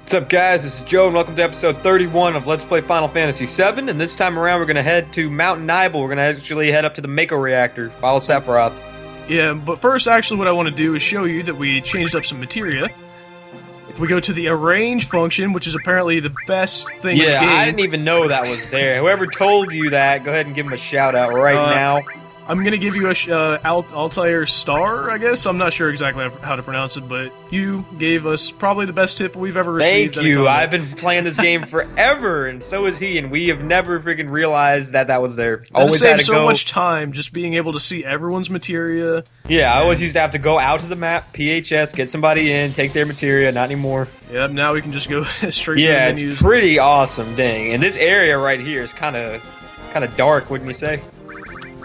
What's up, guys? This is Joe, and welcome to episode 31 of Let's Play Final Fantasy VII. And this time around, we're going to head to Mount Nibel. We're going to actually head up to the Mako reactor. Follow Sephiroth. Yeah, but first, actually, what I want to do is show you that we changed up some materia. If we go to the arrange function, which is apparently the best thing in the game. Yeah, I didn't even know that was there. Whoever told you that, go ahead and give him a shout out right now. I'm gonna give you a Altair star, I guess. I'm not sure exactly how to pronounce it, but you gave us probably the best tip we've ever received. Thank you. I've been playing this game forever, and so has he, and we have never freaking realized that was there. Always had to so much time just being able to see everyone's materia. Yeah, I always used to have to go out to the map, PHS, get somebody in, take their materia. Not anymore. Yep. Now we can just go straight to the menus. Yeah, it's pretty awesome, dang. And this area right here is kind of dark, wouldn't you say?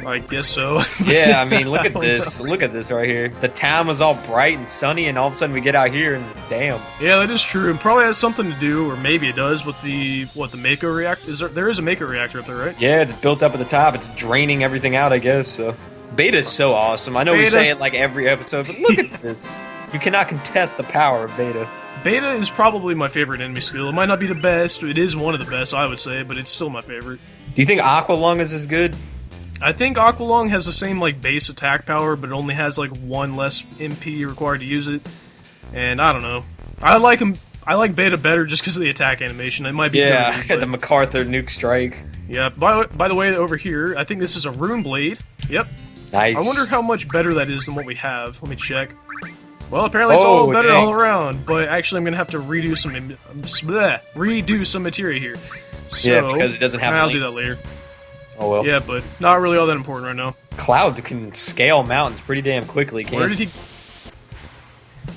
I guess so. Yeah, I mean, look at this. Look at this right here. The town was all bright and sunny, and all of a sudden we get out here and damn. Yeah, that is true. And probably has something to do, or maybe it does, with the Mako reactor. There is a Mako reactor up there, right? Yeah, it's built up at the top. It's draining everything out, I guess. So Beta's so awesome. I know we say it like every episode, but look at this. You cannot contest the power of Beta. Beta is probably my favorite enemy skill. It might not be the best. It is one of the best, I would say, but it's still my favorite. Do you think Aqua Lung is as good? I think Aqualung has the same base attack power, but it only has one less MP required to use it. And I don't know. I like him. I like Beta better just because of the attack animation. It might be dirty, the MacArthur nuke strike. Yeah. By the way, over here, I think this is a rune blade. Yep. Nice. I wonder how much better that is than what we have. Let me check. Well, apparently it's all better all around. But actually, I'm gonna have to redo some materia here. So, yeah, because it doesn't have. I'll do that later. Oh well. Yeah, but not really all that important right now. Cloud can scale mountains pretty damn quickly, can't Where did he...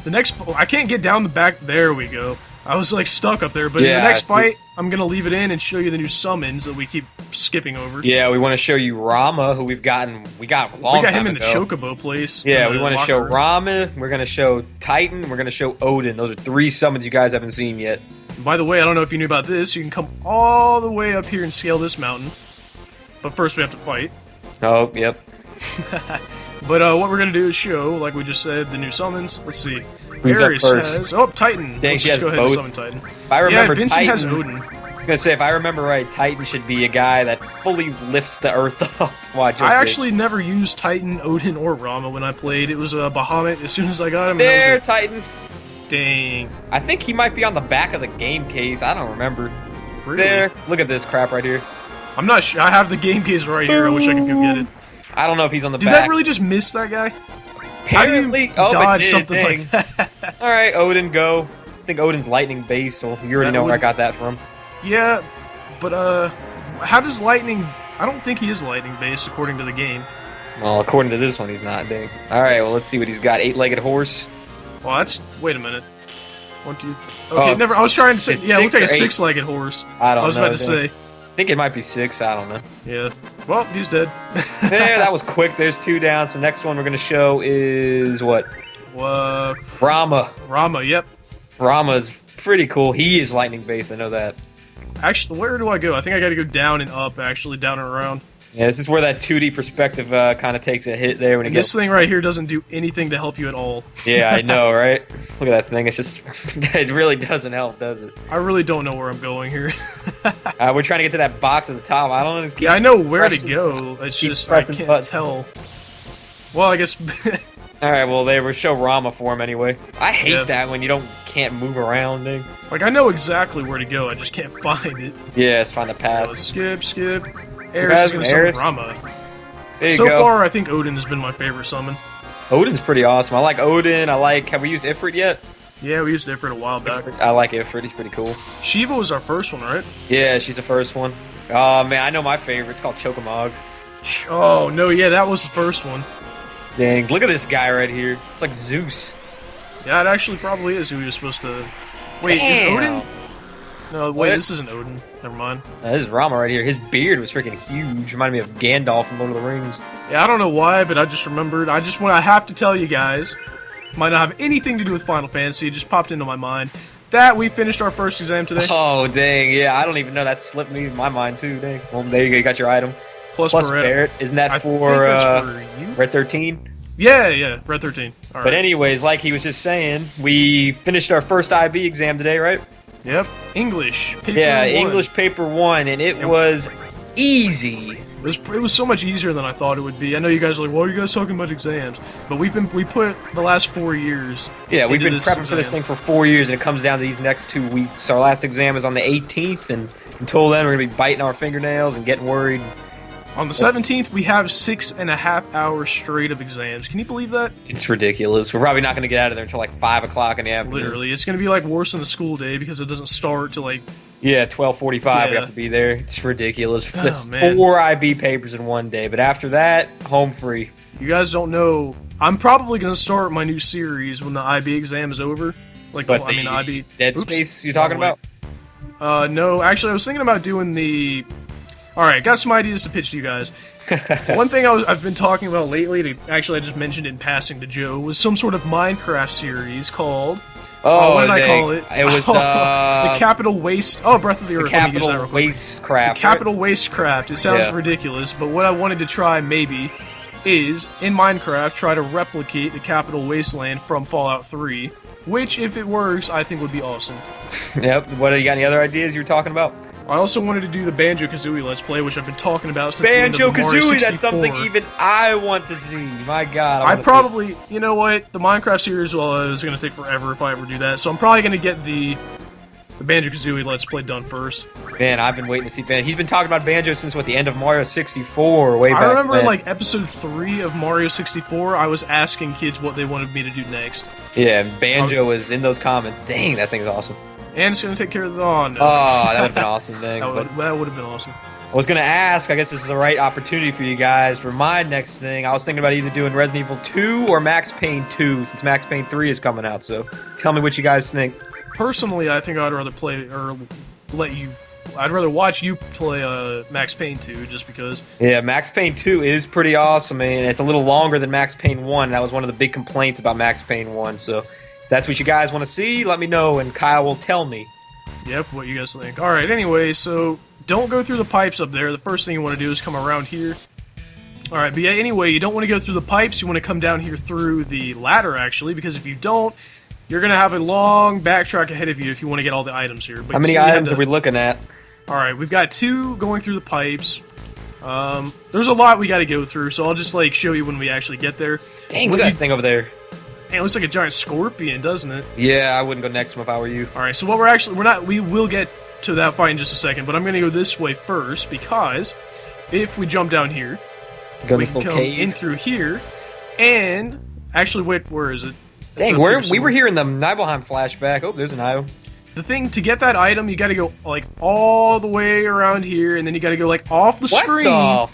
The next... I can't get down the back... There we go. I was, stuck up there, but in the next fight, I'm gonna leave it in and show you the new summons that we keep skipping over. Yeah, we want to show you Rama, who we got a long time ago. We got him in the Chocobo place. Yeah, we want to show Rama, we're going to show Titan, we're going to show Odin. Those are 3 summons you guys haven't seen yet. By the way, I don't know if you knew about this, you can come all the way up here and scale this mountain. But first we have to fight. Oh, yep. But what we're going to do is show, like we just said, the new summons. Let's see. Who's Ares up first? has... Oh, Titan. Dang, Let's just go ahead and summon Titan. If I remember, Vincent Titan has Odin. I was going to say, if I remember right, Titan should be a guy that fully lifts the earth up. Watch, I actually never used Titan, Odin, or Rama when I played. It was a Bahamut as soon as I got him. There, Titan. Dang. I think he might be on the back of the game case. I don't remember. Really? There. Look at this crap right here. I'm not sure. I have the game case right here. I wish I could go get it. I don't know if he's on the back. Did that really just miss that guy? Apparently, how do you dodge something like that? Alright, Odin, go. I think Odin's lightning based, so you already know where I got that from. Yeah, but how does lightning... I don't think he is lightning based according to the game. Well, according to this one, he's not, dang. Alright, well, let's see what he's got. 8-legged horse. Well, that's... Wait a minute. 1, 2, 3... Okay, never... I was trying to say... Yeah, it looks like a 6-legged horse. I don't know. I was about to say... I think it might be 6, I don't know. Yeah. Well, he's dead. There, that was quick. There's 2 down. So next one we're going to show is what? Rama. Rama, yep. Rama's pretty cool. He is lightning based, I know that. Actually, where do I go? I think I gotta go down and up, actually, down and around. Yeah, this is where that 2D perspective kind of takes a hit there. This thing right here doesn't do anything to help you at all. Yeah, I know, right? Look at that thing. It's just... it really doesn't help, does it? I really don't know where I'm going here. We're trying to get to that box at the top. I don't know. Yeah, I know where to go. It's just I can't tell. Well, I guess... Alright, well, they will show Rama for him anyway. I hate that when you can't move around, dude. I know exactly where to go. I just can't find it. Yeah, let's find the path. Skip. Ares is going to summon Rama. So far, I think Odin has been my favorite summon. Odin's pretty awesome. I like Odin. Have we used Ifrit yet? Yeah, we used Ifrit a while back. I like Ifrit. He's pretty cool. Shiva was our first one, right? Yeah, she's the first one. Oh, man, I know my favorite. It's called Chocomog. Oh, no, yeah, that was the first one. Dang, look at this guy right here. It's like Zeus. Yeah, it actually probably is who he was supposed to... Wait, is Odin? No, wait, this isn't Odin. Never mind. This is Rama right here. His beard was freaking huge. Reminded me of Gandalf from Lord of the Rings. Yeah, I don't know why, but I just remembered. I have to tell you guys, might not have anything to do with Final Fantasy, it just popped into my mind, that we finished our first exam today. Oh, dang, yeah, I don't even know. That slipped me in my mind, too, dang. Well, there you go, you got your item. Plus Barrett. Isn't that for you? Red 13? Yeah, Red 13. All right. But anyways, like he was just saying, we finished our first IB exam today, right? Yep. English. Paper Yeah, 1. English paper 1, and it was easy. It was so much easier than I thought it would be. I know you guys are like, why are you guys talking about exams? But we put the last 4 years. Yeah, we've been prepping exam. for this thing for 4 years, and it comes down to these next 2 weeks. Our last exam is on the 18th, and until then, we're gonna be biting our fingernails and getting worried. On the 17th, we have 6.5 hours straight of exams. Can you believe that? It's ridiculous. We're probably not gonna get out of there until like 5 o'clock in the afternoon. Literally, it's gonna be like worse than a school day because it doesn't start till like. Yeah, 12:45. We Yeah. have to be there. It's ridiculous. Oh, That's man. 4 IB papers in one day, but after that, home free. You guys don't know. I'm probably gonna start my new series when the IB exam is over. Like, But I mean, the IB. Dead Oops. Space you talking Wrong way. about? No, actually, I was thinking about doing the. All right, got some ideas to pitch to you guys. One thing I've been talking about lately, I just mentioned it in passing to Joe, was some sort of Minecraft series called. What did I call it? It was the Capital Waste. Oh, Breath of the Earth. Let me use that real Capital quick. Wastecraft. The Capital Wastecraft. It sounds Yeah. ridiculous, but what I wanted to try maybe is in Minecraft try to replicate the Capital Wasteland from Fallout 3, which, if it works, I think would be awesome. Yep. What, you got any other ideas you were talking about? I also wanted to do the Banjo-Kazooie Let's Play, which I've been talking about since the end of the Mario Banjo-Kazooie, 64. that's something even I want to see. My God. I probably, you know what, the Minecraft series, well, it's going to take forever if I ever do that, so I'm probably going to get the Banjo-Kazooie Let's Play done first. Man, I've been waiting to see Banjo. He's been talking about Banjo since, what, the end of Mario 64, way back I remember then. in, like, episode 3 of Mario 64, I was asking kids what they wanted me to do next. Yeah, and Banjo was in those comments. Dang, that thing's awesome. And it's going to take care of the... Oh, no. Oh, that would have been awesome, dang. that But would have been awesome. I was going to ask, I guess this is the right opportunity for you guys, for my next thing. I was thinking about either doing Resident Evil 2 or Max Payne 2, since Max Payne 3 is coming out, so tell me what you guys think. Personally, I think I'd rather play, or let you... I'd rather watch you play Max Payne 2, just because. Yeah, Max Payne 2 is pretty awesome, and it's a little longer than Max Payne 1. That was one of the big complaints about Max Payne 1, so if that's what you guys want to see, let me know, and Kyle will tell me. Yep, what you guys think. Alright, anyway, so don't go through the pipes up there. The first thing you want to do is come around here. Alright, but yeah, anyway, you don't want to go through the pipes. You want to come down here through the ladder, actually, because if you don't, you're going to have a long backtrack ahead of you if you want to get all the items here. But How many items are we looking at? Alright, we've got 2 going through the pipes. There's a lot we got to go through, so I'll just, like, show you when we actually get there. Dang, look at that thing over there. Hey, it looks like a giant scorpion, doesn't it? Yeah, I wouldn't go next to him if I were you. Alright, so what we will get to that fight in just a second, but I'm gonna go this way first, because if we jump down here, Go we this can little come cave. in through here, and... Actually, wait, where is it? It's Dang, up here we were somewhere. here in the Nibelheim flashback. Oh, there's an item. The thing, to get that item, you gotta go, like, all the way around here, and then you gotta go, like, off the screen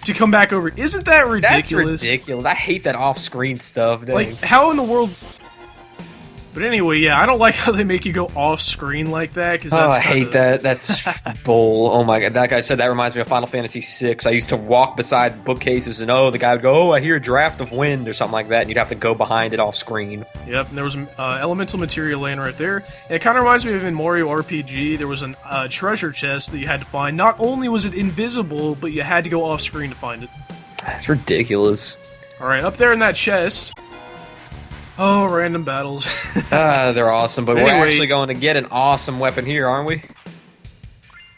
to come back over. Isn't that ridiculous? That's ridiculous. I hate that off-screen stuff. Dang. Like, how in the world... But anyway, yeah, I don't like how they make you go off-screen like that, because that's I hate that. That's bull. Oh my god. That guy said that reminds me of Final Fantasy VI. I used to walk beside bookcases and, I hear a draft of wind or something like that, and you'd have to go behind it off-screen. Yep, and there was an elemental material laying right there. And it kind of reminds me of in Mario RPG, there was a treasure chest that you had to find. Not only was it invisible, but you had to go off-screen to find it. That's ridiculous. Alright, up there in that chest... Oh, random battles. They're awesome, but we're Anyway. actually going to get an awesome weapon here, aren't we?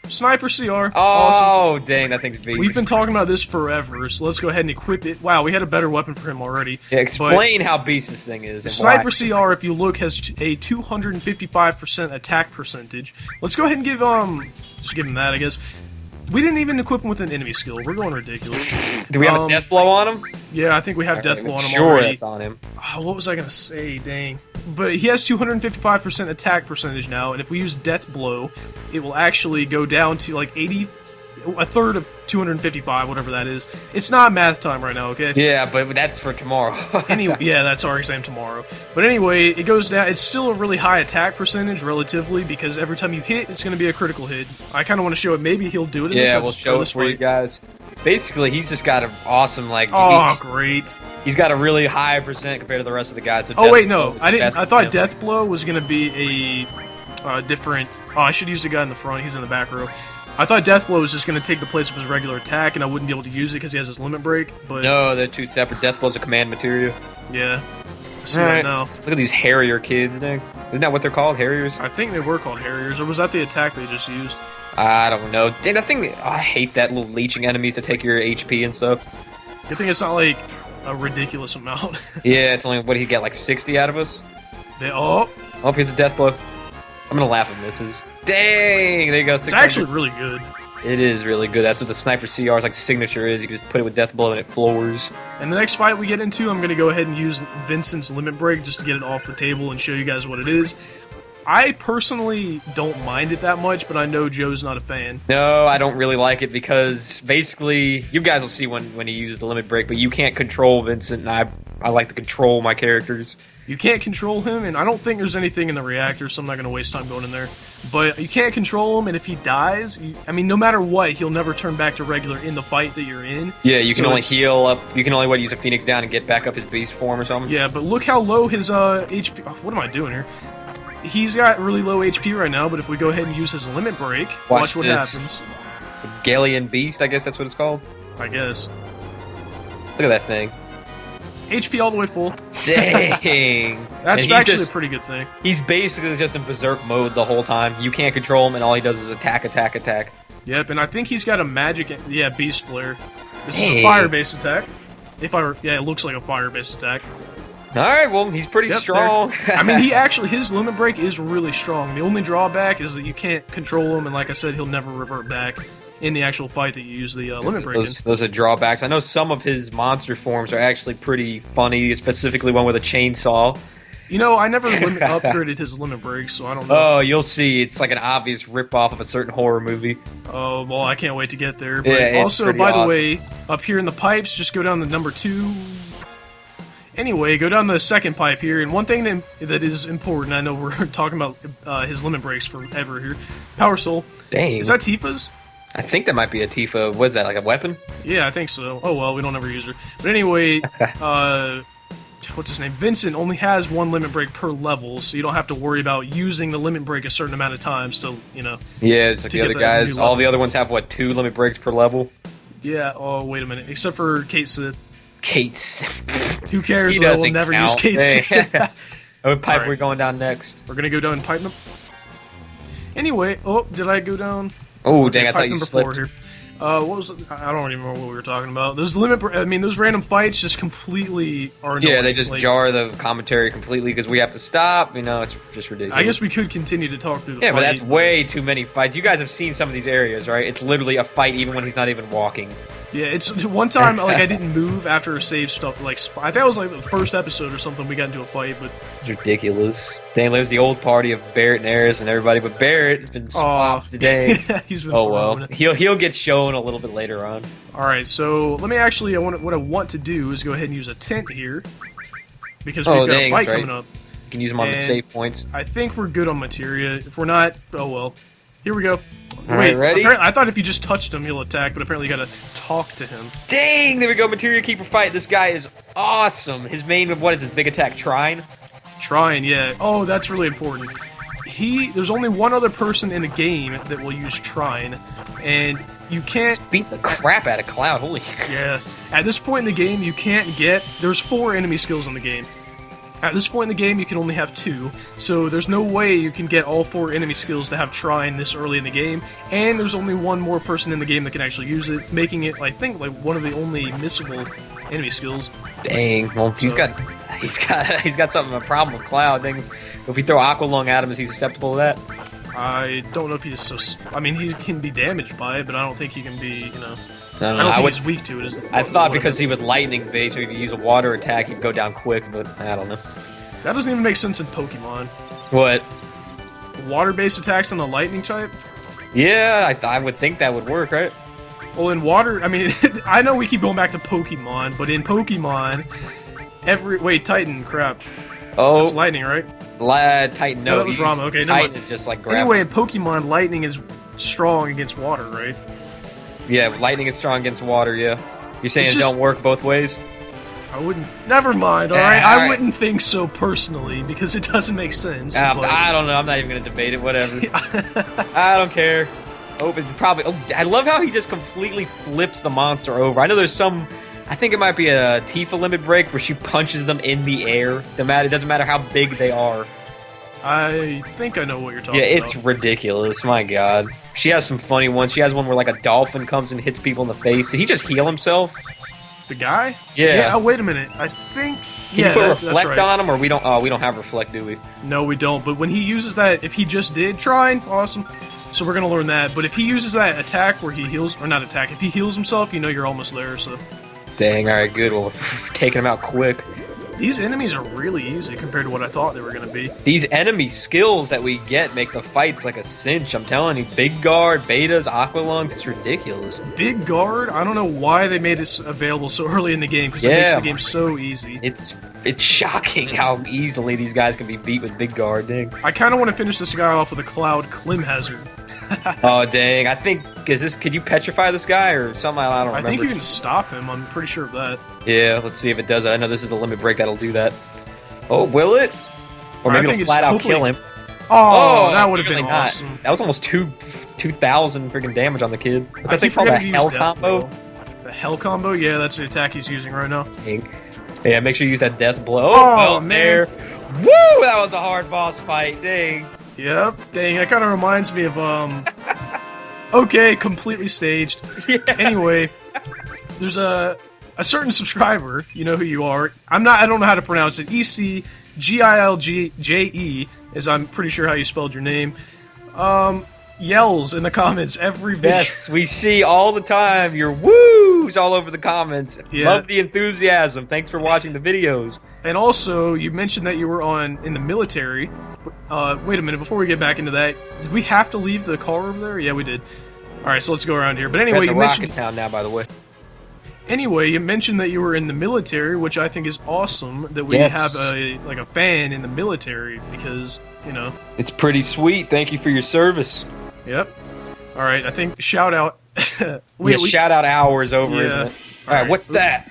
Sniper CR. Awesome. Oh, dang, that thing's beast. We've been talking about this forever, so let's go ahead and equip it. Wow, we had a better weapon for him already. Yeah, explain how beast this thing is. And Sniper why. CR, if you look, has a 255% attack percentage. Let's go ahead and give just give him that, I guess. We didn't even equip him with an enemy skill. We're going ridiculous. Do we have a death blow on him? Yeah, I think we have death blow on him Sure, already. that's on him. Oh, what was I gonna say? Dang. But he has 255% attack percentage now, and if we use death blow, it will actually go down to like 80, a third of 255, whatever that is. It's not math time right now, okay? Yeah, but that's for tomorrow. Anyway, yeah, that's our exam tomorrow. But anyway, it goes down. It's still a really high attack percentage, relatively, because every time you hit, it's going to be a critical hit. I kind of want to show it. Maybe he'll do it in this Yeah, we'll show it this for you fight. guys. Basically, he's just got an awesome, like... Oh, great. He's got a really high percent compared to the rest of the guys. So Oh, Death wait, Blow no. is I the didn't. best I of thought them. Death Blow was going to be a different... Oh, I should use the guy in the front. He's in the back row. I thought Death Blow was just going to take the place of his regular attack, and I wouldn't be able to use it because he has his limit break, but... No, they're two separate. Death Blow's a command material. Yeah. I see All that right. now. Look at these hairier kids, dang. Isn't that what they're called? Harriers? I think they were called Harriers, or was that the attack they just used? I don't know. Dang, that thing, I hate that little leeching enemies that take your HP and stuff. Good thing it's not like a ridiculous amount. Yeah, it's only, what did he get, like 60 out of us? Oh, here's a death blow. I'm gonna laugh if misses. Dang! There you go, 600. it's actually really good. It is really good. That's what the Sniper CR's like signature is. You can just put it with death blow and it floors. And the next fight we get into, I'm going to go ahead and use Vincent's Limit Break just to get it off the table and show you guys what it is. I personally don't mind it that much, but I know Joe's not a fan. No, I don't really like it because basically, you guys will see when he uses the Limit Break, but you can't control Vincent, and I like to control my characters. You can't control him, and I don't think there's anything in the reactor, so I'm not going to waste time going in there. But you can't control him, and if he dies, I mean, no matter what, he'll never turn back to regular in the fight that you're in. Yeah, you can only heal up. You can only use a Phoenix down and get back up his beast form or something. Yeah, but look how low his HP. What am I doing here? He's got really low HP right now, but if we go ahead and use his Limit Break, watch what happens. Galleon Beast, I guess that's what it's called. I guess. Look at that thing. HP all the way full. Dang. That's actually a pretty good thing. He's basically just in berserk mode the whole time. You can't control him, and all he does is attack, attack, attack. Yep, and I think he's got a magic... Yeah, Beast Flare. This is a fire-based attack. Yeah, it looks like a fire-based attack. Alright, well, he's pretty strong. I mean, his Limit Break is really strong. The only drawback is that you can't control him, and like I said, he'll never revert back in the actual fight that you use the Limit Break in. Those are drawbacks. I know some of his monster forms are actually pretty funny, specifically one with a chainsaw. You know, I never upgraded his Limit Break, so I don't know. Oh, you'll see. It's like an obvious rip-off of a certain horror movie. Oh, well, I can't wait to get there. But yeah, also, by the way, up here in the pipes, just go down to number 2... Anyway, go down the second pipe here, and one thing that is important, I know we're talking about his Limit Breaks forever here. Power Soul. Dang. Is that Tifa's? I think that might be a Tifa. What is that, like a weapon? Yeah, I think so. Oh well, we don't ever use her. But anyway, what's his name? Vincent only has one Limit Break per level, so you don't have to worry about using the Limit Break a certain amount of times to, you know... Yeah, it's like the other guys. All the other ones have, what, 2 Limit Breaks per level? Yeah, oh, wait a minute. Except for Kate Sith. Kate Who cares? I will never use Kate Sith. What pipe are we going down next? We're gonna go down pipe number... Anyway, did I go down? Oh, dang, I thought you slipped. Here. What was it? I don't even remember what we were talking about. Those those random fights just completely are annoying. Yeah, they just jar the commentary completely because we have to stop. You know, it's just ridiculous. I guess we could continue to talk through the fight. But that's way too many fights. You guys have seen some of these areas, right? It's literally a fight even when he's not even walking. Yeah, it's one time like I didn't move after a save stuff. Like I think it was like the first episode or something. We got into a fight, but it's ridiculous. Dan lives the old party of Barrett and Aris and everybody, but Barrett has been swapped today. He's been well, he'll get shown a little bit later on. All right, so let me actually. What I want to do is go ahead and use a tent here because we've got a fight coming up. You can use them on the save points. I think we're good on Materia. If we're not, oh well. Here we go. All right, ready? I thought if you just touched him, he'll attack, but apparently you gotta talk to him. Dang, there we go. Materia Keeper fight. This guy is awesome. His main, what is his big attack? Trine? Trine, yeah. Oh, that's really important. There's only one other person in the game that will use Trine, and you can't... Beat the crap out of Cloud, holy... Yeah. At this point in the game, you can't get... There's 4 enemy skills in the game. At this point in the game, you can only have 2, so there's no way you can get all 4 enemy skills to have Trine this early in the game, and there's only one more person in the game that can actually use it, making it, I think, like one of the only missable enemy skills. Dang, well, he's got something, a problem with Cloud. Dang, if we throw Aqua Lung at him, is he susceptible to that? I don't know if he's so... I mean, he can be damaged by it, but I don't think he can be, you know... I don't know. I think he's weak to it. I thought because he was lightning based, so if you use a water attack, he'd go down quick, but I don't know. That doesn't even make sense in Pokemon. What? Water-based attacks on a lightning type? Yeah, I would think that would work, right? Well, in water, I mean, I know we keep going back to Pokemon, but in Pokemon, wait, Titan, crap. Oh. That's lightning, right? Titan, no. No, that was Rama, okay. Titan is just like grabbing. Anyway, in Pokemon, lightning is strong against water, right? Yeah, lightning is strong against water, yeah. You're saying it don't work both ways? I wouldn't... Never mind, alright? I wouldn't think so personally, because it doesn't make sense. I don't know, I'm not even going to debate it, whatever. I don't care. Oh, it's probably... Oh, I love how he just completely flips the monster over. I know there's some... I think it might be a Tifa Limit Break where she punches them in the air. It doesn't matter how big they are. I think I know what you're talking Yeah, about. it's ridiculous. My God. She has some funny ones. She has one where like a dolphin comes and hits people in the face. Did he just heal himself? The guy? Yeah. Oh, wait a minute. I think... Can you put that's reflect right. on him, or we don't? Oh, we don't have reflect, do we? No, we don't. But when he uses that, if he just did try, awesome. So we're gonna learn that. But if he uses that attack where he heals, or not attack, if he heals himself, you know you're almost there. So Dang. All right, good. Well, we're taking him out quick. these enemies are really easy compared to what I thought they were gonna be. These enemy skills that we get make the fights like a cinch. I'm telling you, big guard, betas, aqua lungs. It's ridiculous. Big guard. I don't know why they made it available so early in the game because it makes Yeah. the game so easy. It's shocking how easily these guys can be beat with big guard. Dang. I kind of want to finish this guy off with a cloud Clim hazard. Oh dang! I think could you petrify this guy or something? I don't I remember. think you can stop him. I'm pretty sure of that. Yeah, let's see if it does. I know this is the limit break that'll do that. Oh, will it? Or maybe I think it'll it's flat out hopefully- kill him. Oh, that would have been apparently not. awesome. That was almost 2,000 freaking damage on the kid. What's that I thing keep called? A forgetting to use hell death combo? blow. The hell combo? Yeah, that's the attack he's using right now. Yeah, make sure you use that death blow. Oh, well, man. there. Woo! That was a hard boss fight. Dang. Yep. Dang, that kind of reminds me of, Okay, completely staged. Yeah. Anyway, there's a certain subscriber, you know who you are. I don't know how to pronounce it. ECGILGJE, as I'm pretty sure how you spelled your name. Yells in the comments every video. Yes, we see all the time your woos all over the comments. Yeah. Love the enthusiasm. Thanks for watching the videos. And also, you mentioned that you were in the military. Wait a minute, before we get back into that, did we have to leave the car over there? Yeah, we did. Alright, so let's go around here. But We're anyway, at you the mentioned... Rocket Town now, by the way. Anyway, you mentioned that you were in the military, which I think is awesome that we Yes. have a fan in the military because, you know. It's pretty sweet. Thank you for your service. Yep. All right, I think shout out. Shout out hours over, Yeah. isn't it? All right, what's that?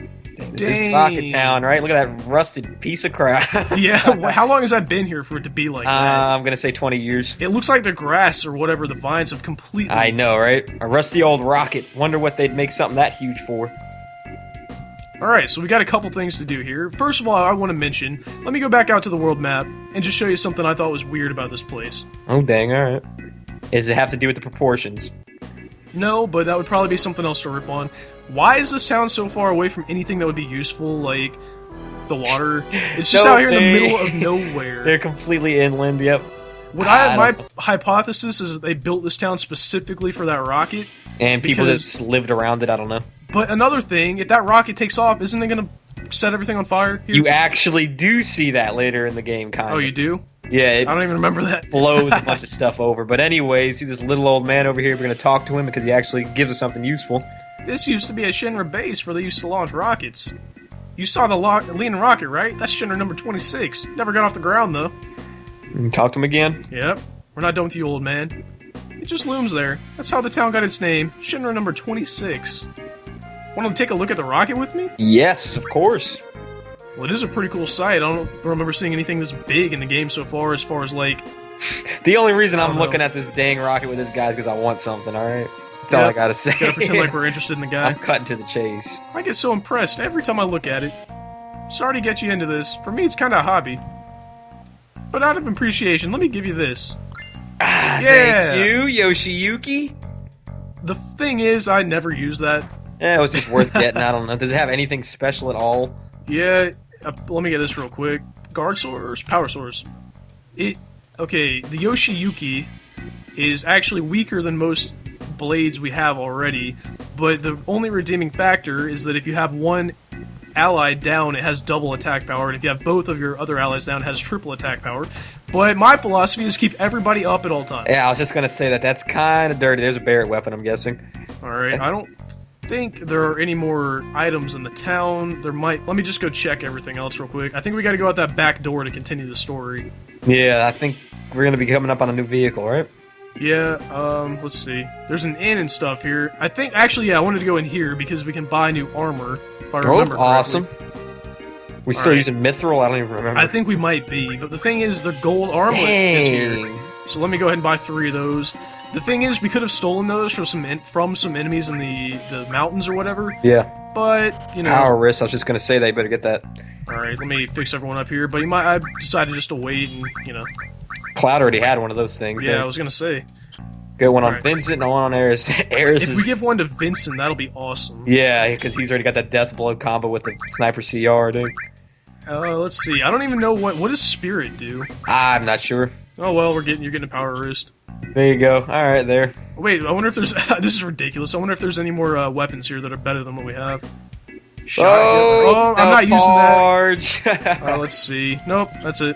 Dang, this is Rocket Town, right? Look at that rusted piece of crap. Yeah, how long has that been here for it to be like that? I'm gonna say 20 years. It looks like the grass or whatever, the vines have completely... I know, right? A rusty old rocket. Wonder what they'd make something that huge for. Alright, so we got a couple things to do here. First of all, I want to mention, let me go back out to the world map and just show you something I thought was weird about this place. Oh, dang, alright. Does it have to do with the proportions? No, but that would probably be something else to rip on. Why is this town so far away from anything that would be useful, like the water? It's just out here in the middle of nowhere. They're completely inland, yep. My hypothesis is that they built this town specifically for that rocket. And people Because- just lived around it, I don't know. But another thing, if that rocket takes off, isn't it going to set everything on fire? Here? You actually do see that later in the game, kind of. Oh, you do? Yeah, it I don't even remember that. blows a bunch of stuff over. But anyway, see this little old man over here? We're going to talk to him because he actually gives us something useful. This used to be a Shinra base where they used to launch rockets. You saw the Leaning Rocket, right? That's Shinra number 26. Never got off the ground, though. Talk to him again. Yep. We're not done with you, old man. It just looms there. That's how the town got its name. Shinra number 26. Want to take a look at the rocket with me? Yes, of course. Well, it is a pretty cool sight. I don't remember seeing anything this big in the game so far as like... The only reason I'm know. looking at this dang rocket with this guy is because I want something, alright? That's all I gotta say. Gotta pretend like we're interested in the guy. I'm cutting to the chase. I get so impressed every time I look at it. Sorry to get you into this. For me, it's kind of a hobby. But out of appreciation, let me give you this. Ah, Yeah. thank you, Yoshiyuki. The thing is, I never use that. It was just worth getting. I don't know. Does it have anything special at all? Yeah, let me get this real quick. Guard source, power source. Okay, the Yoshiyuki is actually weaker than most blades we have already, but the only redeeming factor is that if you have one ally down, it has double attack power, and if you have both of your other allies down, it has triple attack power. But my philosophy is keep everybody up at all times. Yeah, I was just gonna say that's kind of dirty. There's a Barrett weapon, I'm guessing. Alright, I don't think there are any more items in the town. There might... Let me just go check everything else real quick. I think we gotta go out that back door to continue the story. Yeah, I think we're gonna be coming up on a new vehicle, right? Yeah, let's see. There's an inn and stuff here. I think... Actually, yeah, I wanted to go in here because we can buy new armor, if I remember correctly. Awesome. We still Alright. using Mithril? I don't even remember. I think we might be, but the thing is, the gold armlet is here. So let me go ahead and buy 3 of those. The thing is, we could have stolen those from some enemies in the mountains or whatever. Yeah. But, you know... Power wrist, I was just going to say they better get that. Alright, let me fix everyone up here. But I decided just to wait and, you know... Cloud already had one of those things. Yeah, I was going to say. Good one on Vincent and one on Eris. If we give one to Vincent, that'll be awesome. Yeah, because he's already got that death blow combo with the sniper CR, dude. Let's see. I don't even know what does Spirit do. I'm not sure. Oh well, you're getting a power wrist. There you go. All right, there. Wait, I wonder if there's. This is ridiculous. I wonder if there's any more weapons here that are better than what we have. Shotgun. I'm not using that. Let's see. Nope, that's it.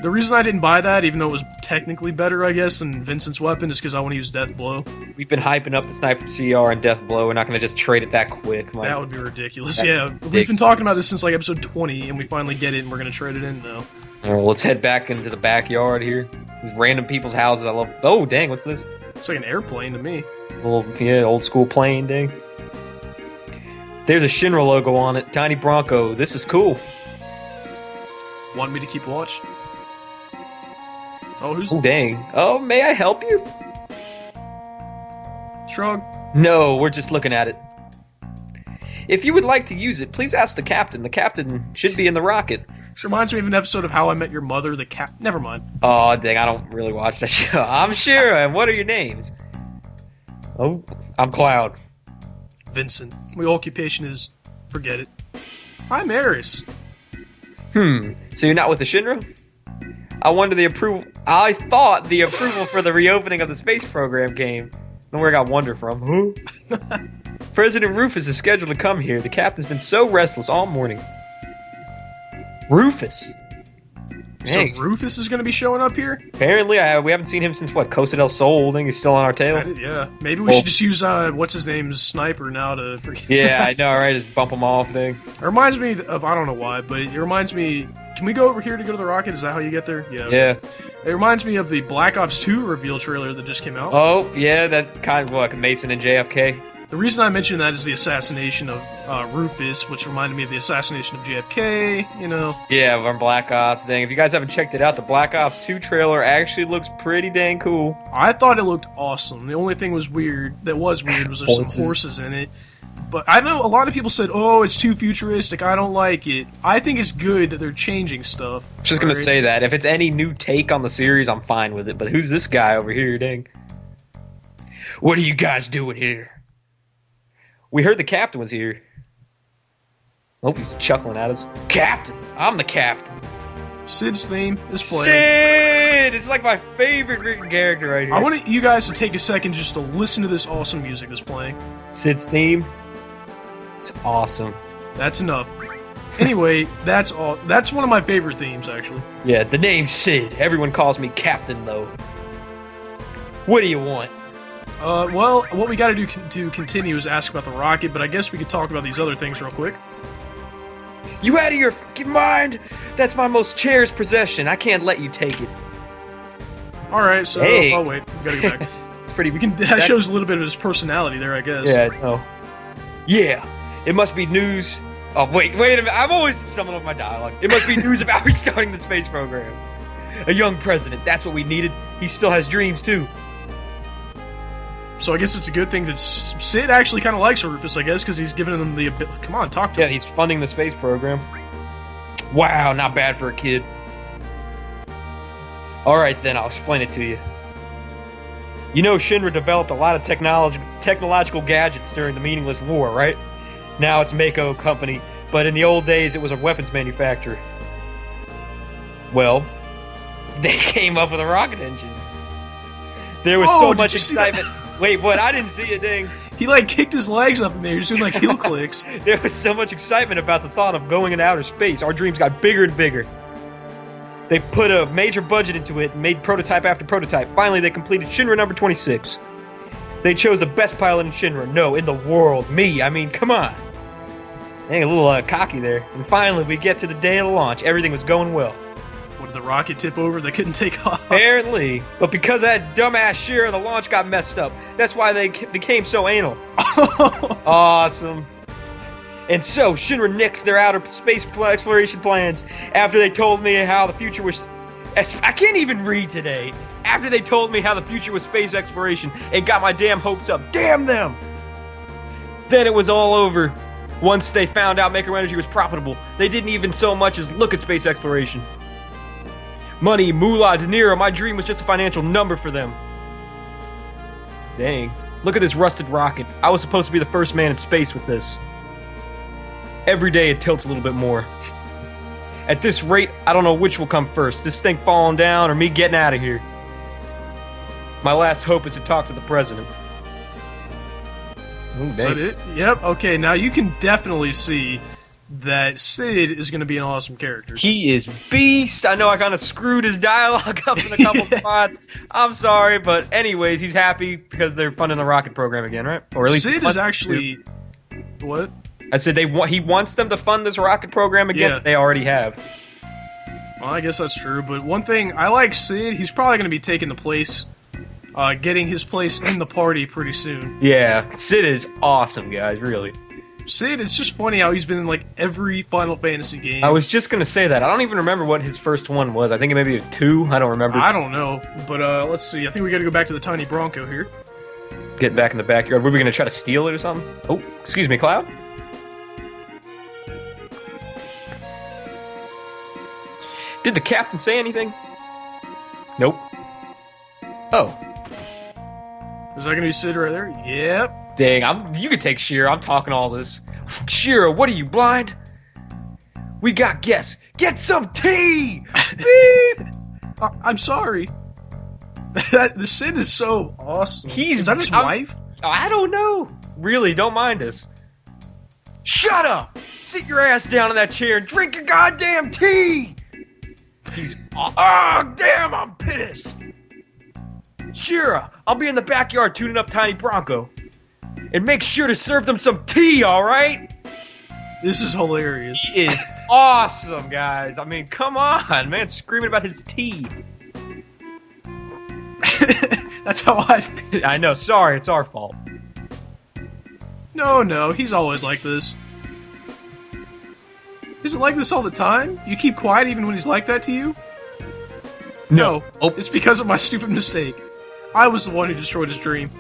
The reason I didn't buy that, even though it was technically better, I guess, than Vincent's weapon, is because I want to use Death Blow. We've been hyping up the Sniper CR and Death Blow. We're not going to just trade it that quick. That would be ridiculous. Yeah, we've been talking about this since like episode 20, and we finally get it, and we're going to trade it in now. Well, let's head back into the backyard here. These random people's houses. I love. Oh, dang! What's this? It's like an airplane to me. Old school plane, dang. There's a Shinra logo on it. Tiny Bronco. This is cool. Want me to keep watch? Oh, who's... Oh, dang. Oh, may I help you? Shrug. No, we're just looking at it. If you would like to use it, please ask the captain. The captain should be in the rocket. This reminds me of an episode of How I Met Your Mother, Never mind. Oh, dang, I don't really watch that show. I'm sure. And what are your names? Oh, I'm Cloud. Vincent. My occupation is... Forget it. I'm Eris. So you're not with the Shinra? I thought the approval for the reopening of the space program came. Know where I got wonder from. Who? President Rufus is scheduled to come here. The captain's been so restless all morning. Rufus? Dang. So Rufus is going to be showing up here? Apparently, we haven't seen him since, what, Costa del Sol? I think he's still on our tail. Yeah. Maybe we should just use, what's-his-name's sniper now to forget. Yeah, I know, right? Just bump him off, thing. It reminds me of, I don't know why, but it reminds me... Can we go over here to go to the rocket? Is that how you get there? Yeah. Yeah. It reminds me of the Black Ops 2 reveal trailer that just came out. Oh, yeah, that kind of like Mason and JFK. The reason I mention that is the assassination of Rufus, which reminded me of the assassination of JFK, you know. Yeah, from Black Ops. Dang, if you guys haven't checked it out, the Black Ops 2 trailer actually looks pretty dang cool. I thought it looked awesome. The only thing was there's some horses in it. But I know a lot of people said, oh, it's too futuristic, I don't like it. I think it's good that they're changing stuff. Just gonna say that. If it's any new take on the series, I'm fine with it. But who's this guy over here, dang? What are you guys doing here? We heard the captain was here. I hope he's chuckling at us. Captain! I'm the captain. Sid's theme is playing. Sid! It's like my favorite written character right here. I want you guys to take a second just to listen to this awesome music that's playing. Sid's theme? It's awesome. That's enough. Anyway, that's all. That's one of my favorite themes, actually. Yeah, the name's Sid. Everyone calls me Captain, though. What do you want? Well, what we gotta do to continue is ask about the rocket, but I guess we could talk about these other things real quick. You out of your fucking mind? That's my most cherished possession. I can't let you take it. Alright, so... Hey. Oh, wait. We gotta go back. It's pretty... That shows a little bit of his personality there, I guess. Yeah, no. Yeah, it must be news... Oh, wait a minute. I'm always stumbling over my dialogue. It must be news about restarting the space program. A young president. That's what we needed. He still has dreams, too. So I guess it's a good thing that Sid actually kind of likes Rufus, I guess, because he's giving them the ability. Come on, talk to him. Yeah, he's funding the space program. Wow, not bad for a kid. Alright then, I'll explain it to you. You know Shinra developed a lot of technological gadgets during the meaningless war, right? Now it's Mako Company, but in the old days it was a weapons manufacturer. Well, they came up with a rocket engine. There was so much excitement. Wait, what? I didn't see it, dang. He, like, kicked his legs up in there. He was doing, like, heel clicks. There was so much excitement about the thought of going into outer space. Our dreams got bigger and bigger. They put a major budget into it and made prototype after prototype. Finally, they completed Shinra number 26. They chose the best pilot in Shinra. No, in the world. Me. I mean, come on. Dang, a little cocky there. And finally, we get to the day of the launch. Everything was going well. What, did the rocket tip over? They couldn't take off? Apparently. But because of that dumbass Shira, the launch got messed up. That's why they became so anal. Awesome. And so, Shinra nixed their outer space exploration plans after they told me how the future was... I can't even read today. After they told me how the future was space exploration, it got my damn hopes up. Damn them! Then it was all over. Once they found out micro energy was profitable, they didn't even so much as look at space exploration. Money, moolah, De Niro, my dream was just a financial number for them. Dang. Look at this rusted rocket. I was supposed to be the first man in space with this. Every day it tilts a little bit more. At this rate, I don't know which will come first. This thing falling down or me getting out of here. My last hope is to talk to the president. Ooh, Is that it? Yep. Okay, now you can definitely see that Sid is going to be an awesome character. He is beast. I know I kind of screwed his dialogue up in a couple spots. I'm sorry, but anyways, he's happy because they're funding the rocket program again, right? Or at least Sid is actually... What? I said he wants them to fund this rocket program again. Yeah. They already have. Well, I guess that's true, but one thing, I like Sid. He's probably going to be taking the place, getting his place in the party pretty soon. Yeah, Sid is awesome, guys, really. Sid, it's just funny how he's been in, like, every Final Fantasy game. I was just going to say that. I don't even remember what his first one was. I think it may be a 2. I don't remember. I don't know, but let's see. I think we got to go back to the Tiny Bronco here. Get back in the backyard. Were we going to try to steal it or something? Oh, excuse me, Cloud? Did the captain say anything? Nope. Oh. Is that going to be Sid right there? Yep. Dang, you can take Shira. I'm talking all this. Shira, what are you, blind? We got guests. Get some tea! Beep! I'm sorry. The Sid is so awesome. Is that his wife? I don't know. Really, don't mind us. Shut up! Sit your ass down in that chair and drink your goddamn tea! Oh, damn, I'm pissed! Shira, I'll be in the backyard tuning up Tiny Bronco. And make sure to serve them some tea, alright? This is hilarious. He is awesome, guys. I mean, come on, man, screaming about his tea. That's how I feel. I know, sorry, it's our fault. No, he's always like this. Is it like this all the time? Do you keep quiet even when he's like that to you? No. Oh. It's because of my stupid mistake. I was the one who destroyed his dream.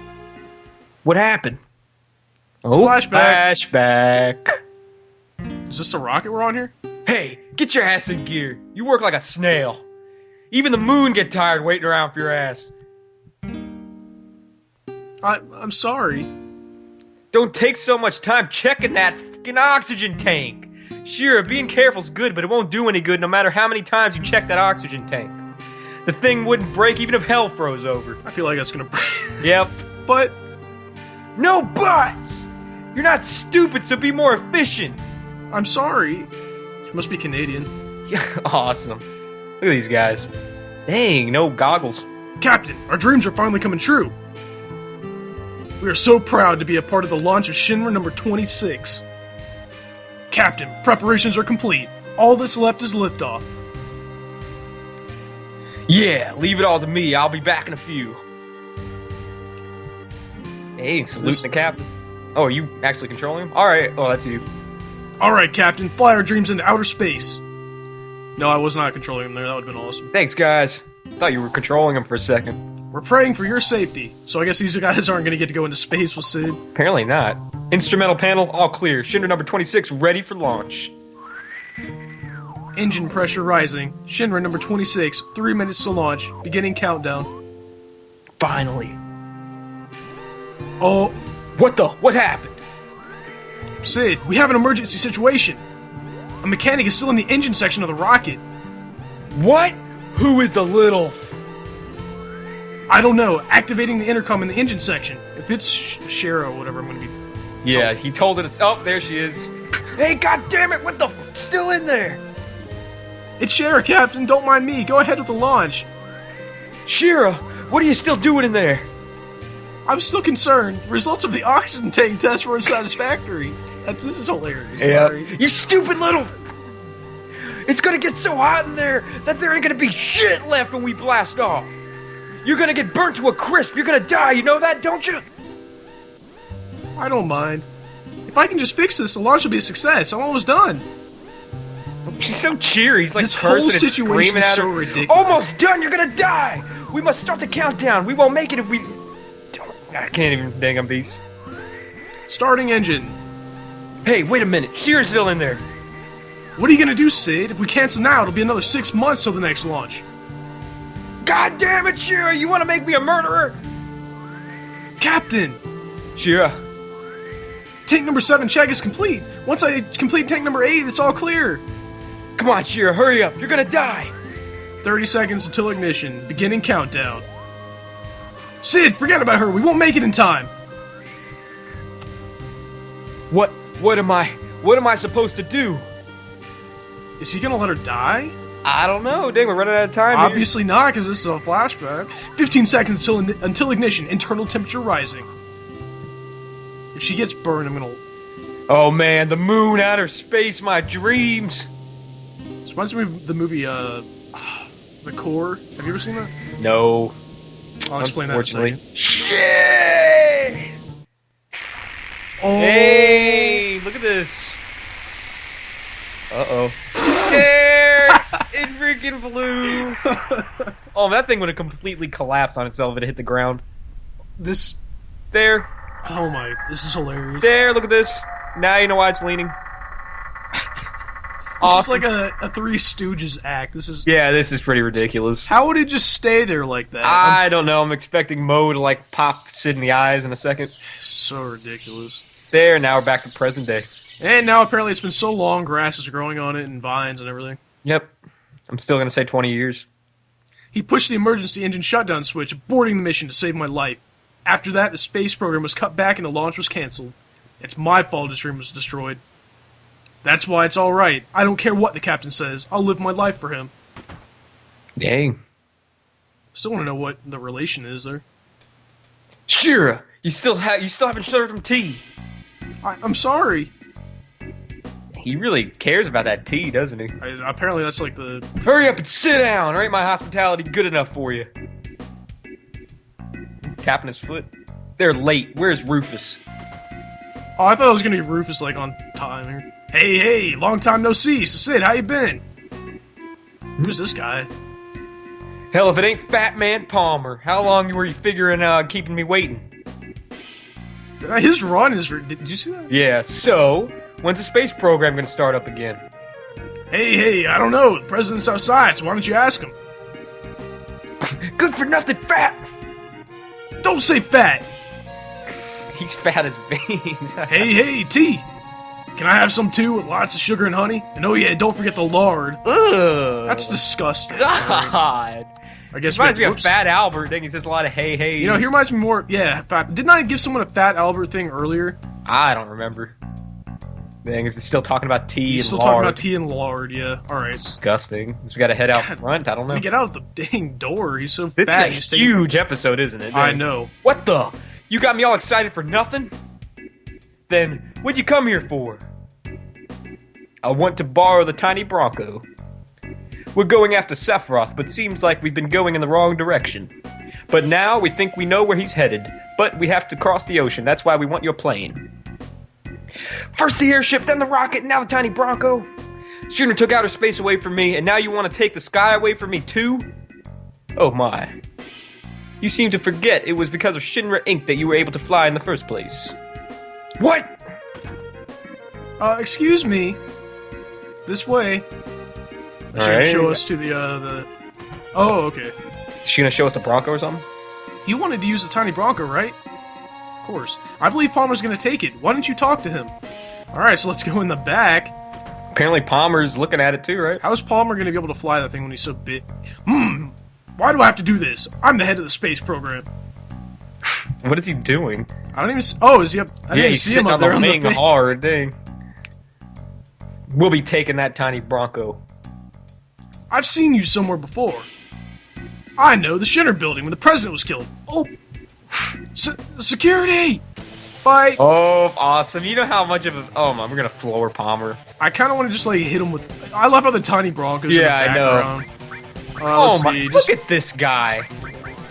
What happened? Oh, flashback. Is this the rocket we're on here? Hey, get your ass in gear. You work like a snail. Even the moon get tired waiting around for your ass. I'm sorry. Don't take so much time checking that fucking oxygen tank. Sure, being careful's good, but it won't do any good no matter how many times you check that oxygen tank. The thing wouldn't break even if hell froze over. I feel like that's gonna break. Yep. But... No buts! You're not stupid, so be more efficient. I'm sorry. She must be Canadian. Yeah, awesome. Look at these guys. Dang, no goggles. Captain, our dreams are finally coming true. We are so proud to be a part of the launch of Shinra number 26. Captain, preparations are complete. All that's left is liftoff. Yeah, leave it all to me. I'll be back in a few. Hey, saluting the captain. Oh, are you actually controlling him? Alright, oh, that's you. Alright, Captain, fly our dreams into outer space. No, I was not controlling him there. That would have been awesome. Thanks, guys. Thought you were controlling him for a second. We're praying for your safety, so I guess these guys aren't going to get to go into space with Sid. Apparently not. Instrumental panel, all clear. Shinra number 26, ready for launch. Engine pressure rising. Shinra number 26, 3 minutes to launch. Beginning countdown. Finally. Oh. What happened? Sid, we have an emergency situation. A mechanic is still in the engine section of the rocket. What? Who is the little... I don't know. Activating the intercom in the engine section. If it's Shara or whatever, I'm gonna be... Yeah, he told it. Oh, there she is. Hey, goddammit, what the f... Still in there? It's Shara, Captain. Don't mind me. Go ahead with the launch. Shira, what are you still doing in there? I'm still concerned. The results of the oxygen tank test were unsatisfactory. This is hilarious. Yeah. Sorry. You stupid little... It's gonna get so hot in there that there ain't gonna be shit left when we blast off. You're gonna get burnt to a crisp. You're gonna die. You know that, don't you? I don't mind. If I can just fix this, the launch will be a success. I'm almost done. She's so cheery. He's like This whole cursing and situation screaming is at so her. ridiculous. Almost done. You're gonna die. We must start the countdown. We won't make it if we. I can't even. Dang, I'm beast. Starting engine. Hey, wait a minute. Shear's still in there. What are you gonna do, Sid? If we cancel now, it'll be another 6 months till the next launch. God damn it, Shear! You want to make me a murderer? Captain! Shear. Tank number 7 check is complete. Once I complete tank number 8, it's all clear. Come on, Shear, hurry up. You're gonna die. 30 seconds until ignition. Beginning countdown. Sid, forget about her. We won't make it in time. What am I supposed to do? Is he gonna let her die? I don't know. Dang, we're running out of time. Obviously not, because this is a flashback. 15 seconds until ignition. Internal temperature rising. If she gets burned, I'm gonna... Oh man, the moon, outer space, my dreams. This reminds me of the movie, The Core. Have you ever seen that? No. I'll explain that in a second. Shit! Oh. Hey, look at this. Uh-oh. There! It freaking flew! Oh, that thing would have completely collapsed on itself if it hit the ground. This... There. Oh my, this is hilarious. There, look at this. Now you know why it's leaning. This is like a Three Stooges act. This is... Yeah, this is pretty ridiculous. How would it just stay there like that? I don't know. I'm expecting Mo to, like, pop Sid in the eyes in a second. So ridiculous. There, now we're back to present day. And now apparently it's been so long, grass is growing on it and vines and everything. Yep. I'm still gonna say 20 years. He pushed the emergency engine shutdown switch, aborting the mission to save my life. After that, the space program was cut back and the launch was cancelled. It's my fault his dream was destroyed. That's why it's alright. I don't care what the captain says. I'll live my life for him. Dang. Still want to know what the relation is there. Shira, you still haven't served him tea. I'm sorry. He really cares about that tea, doesn't he? Apparently that's like the... Hurry up and sit down, or ain't my hospitality good enough for you? Tapping his foot. They're late. Where's Rufus? Oh, I thought it was going to be Rufus, like, on time here. Hey, long time no see. So, Sid, how you been? Who's this guy? Hell, if it ain't Fat Man Palmer. How long were you figuring keeping me waiting? His run is... Did you see that? Yeah, so... When's the space program gonna start up again? Hey, I don't know. The president's outside, so why don't you ask him? Good for nothing fat! Don't say fat! He's fat as beans. Hey, tea! Can I have some too, with lots of sugar and honey? And oh yeah, don't forget the lard. Ugh. That's disgusting. God. I guess Reminds me of whoops. Fat Albert. Dang, he says a lot of hey. You know, he reminds me more... Yeah, fat... Didn't I give someone a Fat Albert thing earlier? I don't remember. Dang, is he still talking about tea He's and still lard? talking about tea and lard, yeah. Alright. Disgusting. So we gotta head out front, I don't know. Let me get out of the dang door. He's so This fat. is a huge episode, isn't it? I Dang. know. What the? You got me all excited for nothing? Then, what'd you come here for? I want to borrow the Tiny Bronco. We're going after Sephiroth, but seems like we've been going in the wrong direction. But now we think we know where he's headed, but we have to cross the ocean. That's why we want your plane. First the airship, then the rocket, now the Tiny Bronco. Shooter took outer space away from me, and now you want to take the sky away from me too? Oh my. You seem to forget it was because of Shinra Inc. that you were able to fly in the first place. What? Excuse me. This way. She's gonna show us to the... Oh, okay. Is she gonna show us the Bronco or something? You wanted to use the Tiny Bronco, right? Of course. I believe Palmer's gonna take it. Why don't you talk to him? Alright, so let's go in the back. Apparently Palmer's looking at it too, right? How is Palmer gonna be able to fly that thing when he's so big? Why do I have to do this? I'm the head of the space program. What is he doing? I don't even... Oh, is he up... I didn't even he's see sitting him up on there the on the wing thing. hard, dang. We'll be taking that Tiny Bronco. I've seen you somewhere before. I know, the Shinner building when the president was killed. Oh! Security! Bye! Oh, awesome. You know how much of a... Oh, man, we're gonna floor Palmer. I kind of want to just, like, hit him with... I love how the Tiny Broncos in the Yeah, I know. background. Oh, my... See. Look at this guy.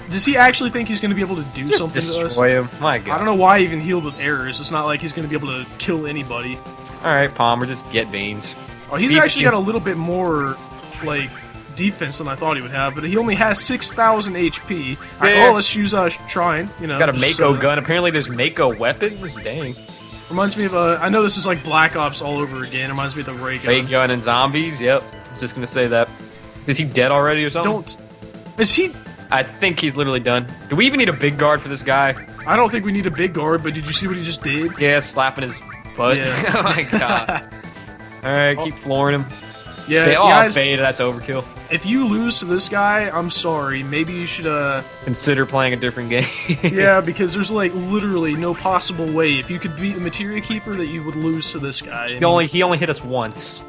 Does he actually think he's going to be able to do Just something to us? destroy him. My God. I don't know why he even healed with errors. It's not like he's going to be able to kill anybody. Alright, Palmer, just get beans. Oh, he's actually got a little bit more, like, defense than I thought he would have, but he only has 6,000 HP. Yeah. Let's use Shrine, you know. He's got a Mako gun. Apparently there's Mako weapons. Dang. Reminds me of, I know this is like Black Ops all over again. Reminds me of the Ray gun. Ray gun and zombies, yep. I was just gonna say that. Is he dead already or something? Is he? I think he's literally done. Do we even need a big guard for this guy? I don't think we need a big guard, but did you see what he just did? Yeah, slapping his butt. Yeah. Oh my god. Alright, keep flooring him. Yeah, guys, beta, that's overkill. If you lose to this guy, I'm sorry. Maybe you should, consider playing a different game. Yeah, because there's, like, literally no possible way, if you could beat the Materia Keeper, that you would lose to this guy. He only hit us once.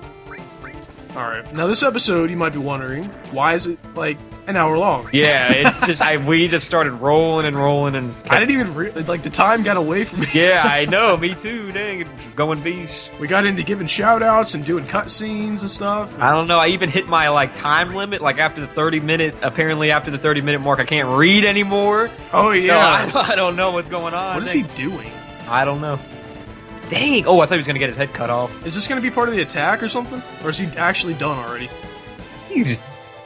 Alright, now this episode, you might be wondering, why is it, like, an hour long? Yeah, it's just, we just started rolling and rolling and... I didn't even like, the time got away from me. Yeah, I know, me too, dang, it's going beast. We got into giving shoutouts and doing cutscenes and stuff. I don't know, I even hit my, like, time limit, like, after the 30-minute, apparently after the 30-minute mark, I can't read anymore. Oh, yeah. So I don't know what's going on. What is he doing? I don't know. Dang! Oh, I thought he was gonna get his head cut off. Is this gonna be part of the attack or something? Or is he actually done already? He's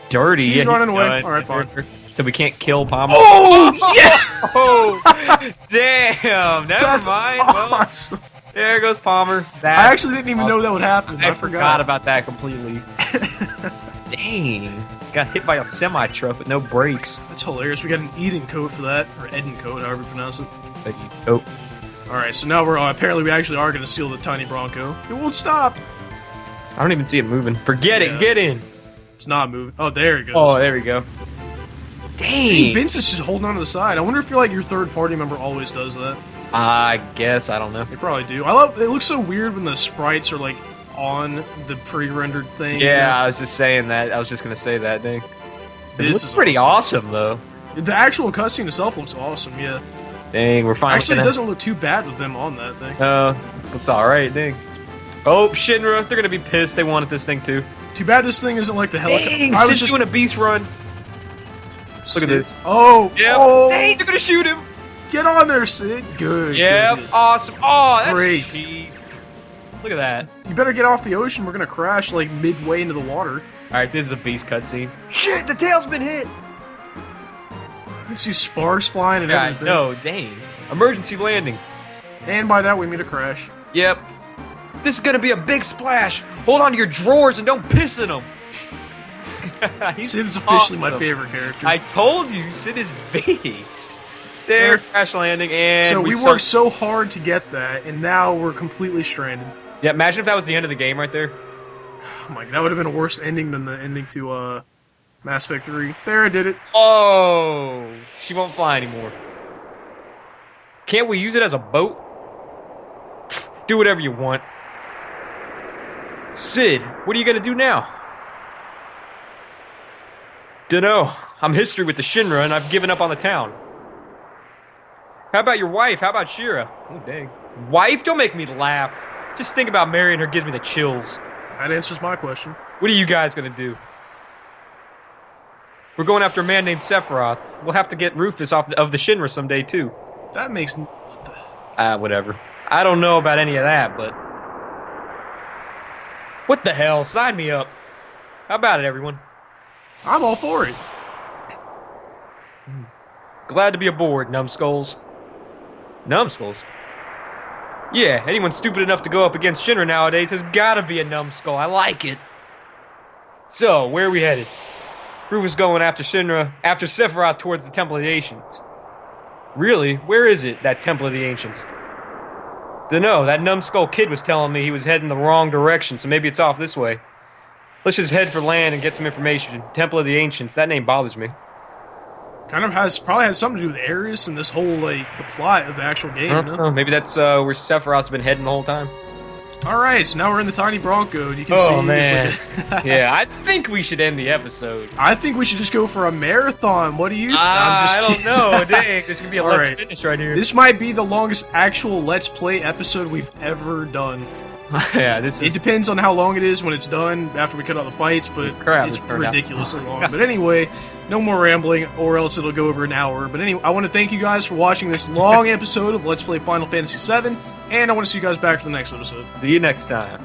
dirty. He's running away. Alright, fine. So we can't kill Palmer. Oh, yeah! Oh, damn! Never mind. Awesome. Well, there goes Palmer. I actually didn't even know that would happen. I forgot about that completely. Dang! Got hit by a semi-truck with no brakes. That's hilarious. We got an Eden code for that, or Eden code, however you pronounce it. It's like, oh. Alright, so now we're apparently we actually are going to steal the Tiny Bronco. It won't stop! I don't even see it moving. Forget it, get in! It's not moving. Oh, there it goes. Oh, there we go. Dang! Vincent's just holding on to the side. I wonder if you're like your third party member always does that. I guess, I don't know. They probably do. I love it looks so weird when the sprites are like on the pre-rendered thing. Yeah, I was just saying that. I was just gonna say that, dang. This This looks pretty awesome, though. The actual cutscene itself looks awesome, yeah. Dang, we're finally Actually, it doesn't look too bad with them on that thing. Looks alright, dang. Oh, Shinra, they're gonna be pissed. They wanted this thing too. Too bad this thing isn't like the helicopter. Dang, Sid's doing a beast run. Look at this. Oh, yep. Oh, dang, they're gonna shoot him. Get on there, Sid. Good. Yep, good. awesome. Oh, that's Great. cheap. Look at that. You better get off the ocean. We're gonna crash like midway into the water. Alright, this is a beast cutscene. Shit, the tail's been hit. You can see sparks flying and everything. No, dang. Emergency landing. And by that, we mean a crash. Yep. This is gonna be a big splash. Hold on to your drawers and don't piss in them. Sid is officially my favorite character. I told you, Sid is beast. There, crash landing, and so we worked so hard to get that, and now we're completely stranded. Yeah, imagine if that was the end of the game right there. Oh my, that would have been a worse ending than the ending to Mass Effect 3. There, I did it. Oh, she won't fly anymore. Can't we use it as a boat? Do whatever you want. Sid, what are you gonna do now? Dunno. I'm history with the Shinra, and I've given up on the town. How about your wife? How about Shira? Oh, dang. Wife? Don't make me laugh. Just think about marrying her gives me the chills. That answers my question. What are you guys gonna do? We're going after a man named Sephiroth. We'll have to get Rufus off of the Shinra someday, too. That makes... What the... Whatever. I don't know about any of that, but... What the hell? Sign me up. How about it, everyone? I'm all for it. Glad to be aboard, numbskulls. Numbskulls? Yeah, anyone stupid enough to go up against Shinra nowadays has gotta be a numbskull. I like it. So, where are we headed? Rufus going after Shinra, after Sephiroth towards the Temple of the Ancients. Really? Where is it, that Temple of the Ancients? Dunno, that numbskull kid was telling me he was heading the wrong direction, so maybe it's off this way. Let's just head for land and get some information. Temple of the Ancients, that name bothers me. Kind of probably has something to do with Ares and this whole, like, the plot of the actual game, you know? Maybe that's where Sephiroth's been heading the whole time. Alright, so now we're in the Tiny Bronco, and you can see... Oh, man. Like Yeah, I think we should end the episode. I think we should just go for a marathon. What do you... I don't know. Dang, this could be a let's finish right here. This might be the longest actual Let's Play episode we've ever done. Yeah, this is... It depends on how long it is when it's done, after we cut out the fights, but it's ridiculously long. But anyway, no more rambling, or else it'll go over an hour. But anyway, I want to thank you guys for watching this long episode of Let's Play Final Fantasy VII, and I want to see you guys back for the next episode. See you next time.